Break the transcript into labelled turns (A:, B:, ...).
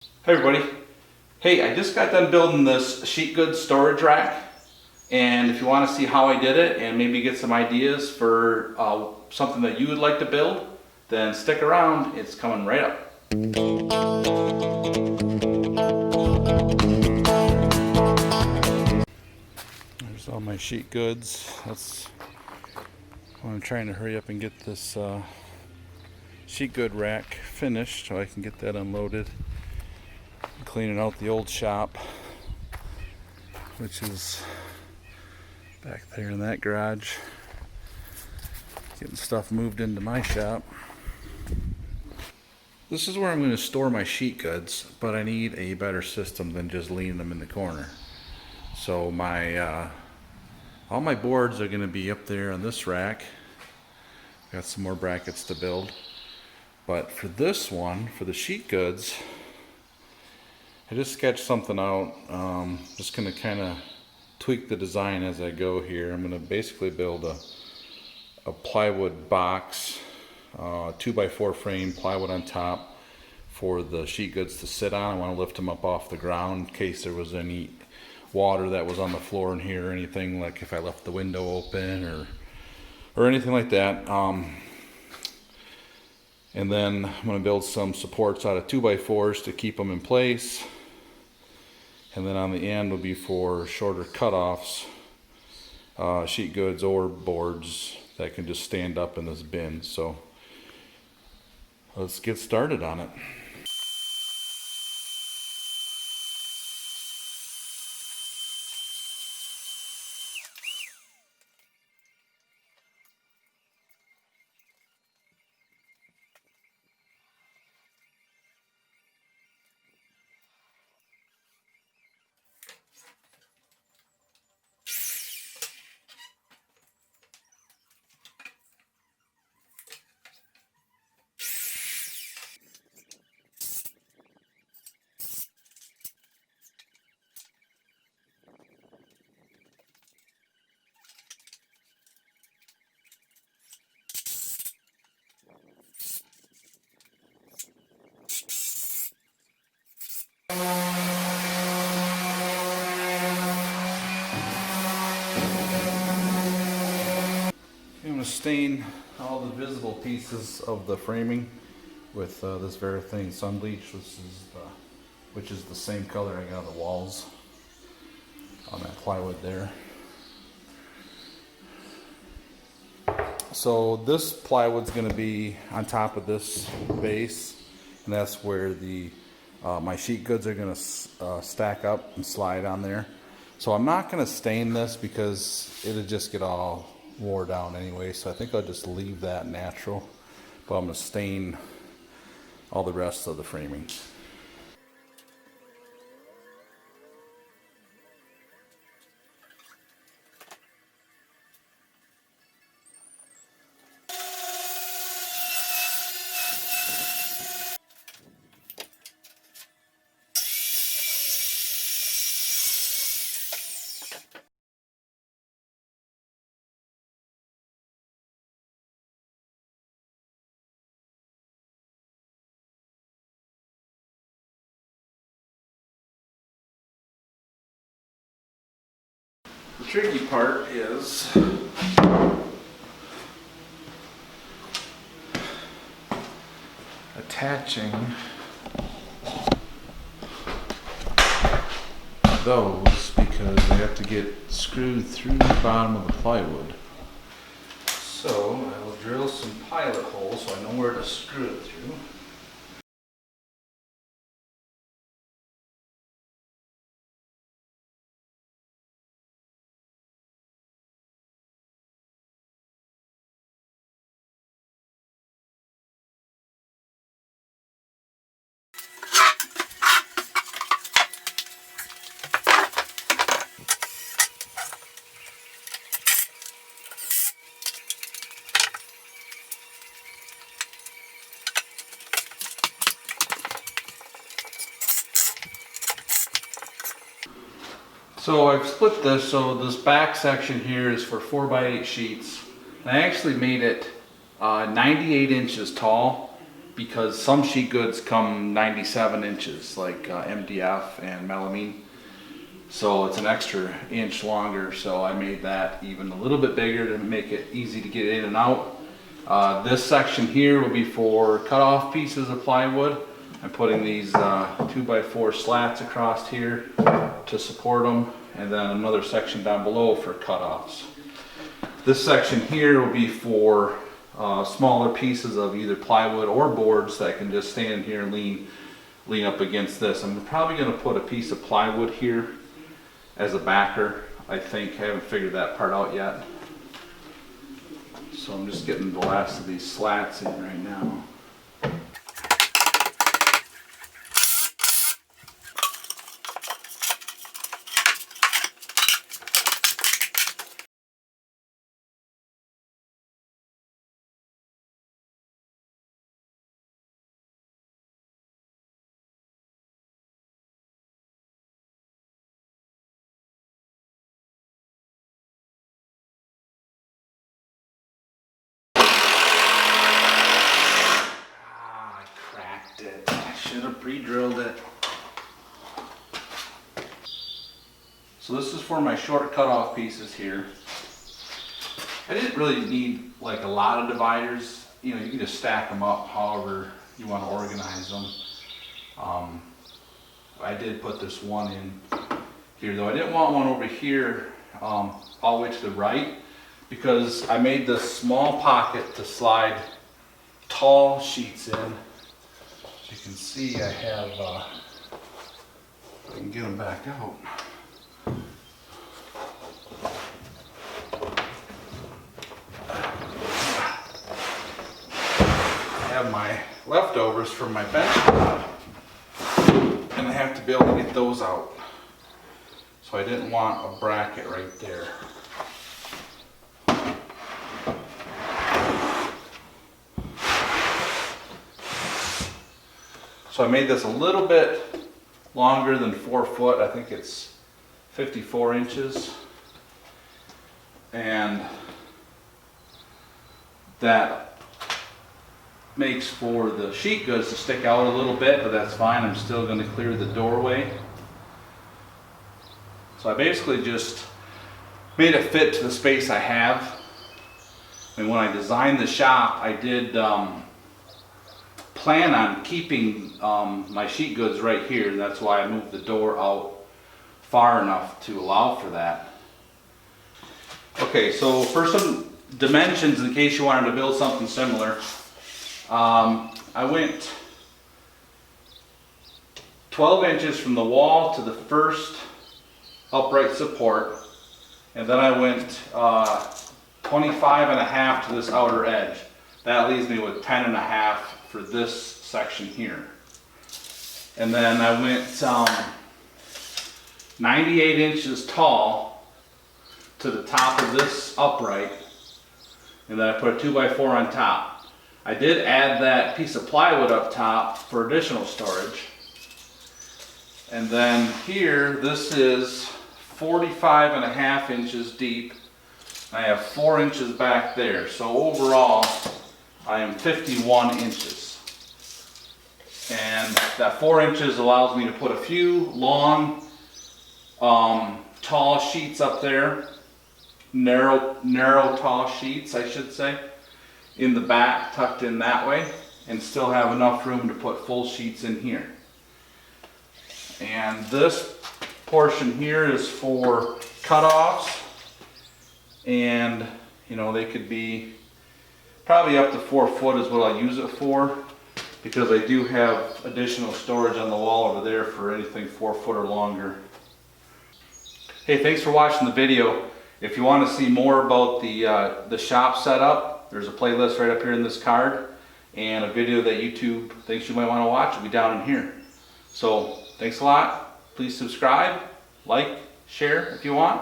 A: Hey everybody. Hey, I just got done building this Sheetgoods storage rack, and if you want to see how I did it and maybe get some ideas for something that you would like to build, then stick around, it's coming right up. There's all my Sheetgoods. That's why I'm trying to hurry up and get this Sheetgood rack finished so I can get that unloaded. Cleaning out the old shop, which is back there in that garage. Getting stuff moved into my shop. This is where I'm going to store my Sheetgoods, but I need a better system than just leaving them in the corner. So my all my boards are going to be up there on this rack. Got some more brackets to build, but for this one, for the Sheetgoods, I just sketched something out. Just going to kind of tweak the design as I go here. I'm going to basically build a plywood box, 2x4 frame, plywood on top for the Sheetgoods to sit on. I want to lift them up off the ground in case there was any water that was on the floor in here or anything, like if I left the window open or anything like that. And then I'm going to build some supports out of 2x4s to keep them in place. And then on the end will be for shorter cutoffs, Sheetgoods or boards that can just stand up in this bin. So let's get started on it. I'm going to stain all the visible pieces of the framing with this Varathane sun bleach, which is the same color I got on the walls on that plywood there. So this plywood's going to be on top of this base, and that's where the my Sheetgoods are going to stack up and slide on there. So I'm not going to stain this because it'll just get all wore down anyway, so I think I'll just leave that natural, but I'm going to stain all the rest of the framing. The tricky part is attaching those because they have to get screwed through the bottom of the plywood. So I will drill some pilot holes so I know where to screw it through. So I've split this, so this back section here is for 4x8 sheets. I actually made it 98 inches tall because some sheet goods come 97 inches, like MDF and melamine. So it's an extra inch longer, so I made that even a little bit bigger to make it easy to get in and out. This section here will be for cut-off pieces of plywood. I'm putting these 2x4 slats across here to support them, and then another section down below for cut-offs. This section here will be for smaller pieces of either plywood or boards that can just stand here and lean up against this. I'm probably going to put a piece of plywood here as a backer. I think I haven't figured that part out yet. So I'm just getting the last of these slats in right now. I should have pre-drilled it. So this is for my short cutoff pieces here. I didn't really need like a lot of dividers. You know, you can just stack them up however you want to organize them. I did put this one in here though. I didn't want one over here all the way to the right because I made this small pocket to slide tall sheets in. You can see I have, if I can get them back out. I have my leftovers from my bench top, and I have to be able to get those out. So I didn't want a bracket right there. So I made this a little bit longer than 4 foot. I think it's 54 inches. And that makes for the sheet goods to stick out a little bit, but that's fine. I'm still going to clear the doorway. So I basically just made it fit to the space I have. And when I designed the shop, I did plan on keeping my sheet goods right here. That's why I moved the door out far enough to allow for that. Okay, so for some dimensions, in case you wanted to build something similar, I went 12 inches from the wall to the first upright support, and then I went 25 and a half to this outer edge. That leaves me with 10 and a half for this section here. And then I went 98 inches tall to the top of this upright, and then I put a 2x4 on top. I did add that piece of plywood up top for additional storage. And then here, this is 45 and a half inches deep. I have 4 inches back there. So overall, I am 51 inches. And that 4 inches allows me to put a few long, tall sheets up there. Narrow tall sheets, I should say, in the back, tucked in that way, and still have enough room to put full sheets in here. And this portion here is for cutoffs, and you know, they could be probably up to 4 foot is what I'll use it for, because I do have additional storage on the wall over there for anything 4 foot or longer. Hey, thanks for watching the video. If you want to see more about the shop setup, there's a playlist right up here in this card, and a video that YouTube thinks you might want to watch will be down in here. So thanks a lot. Please subscribe, like, share if you want.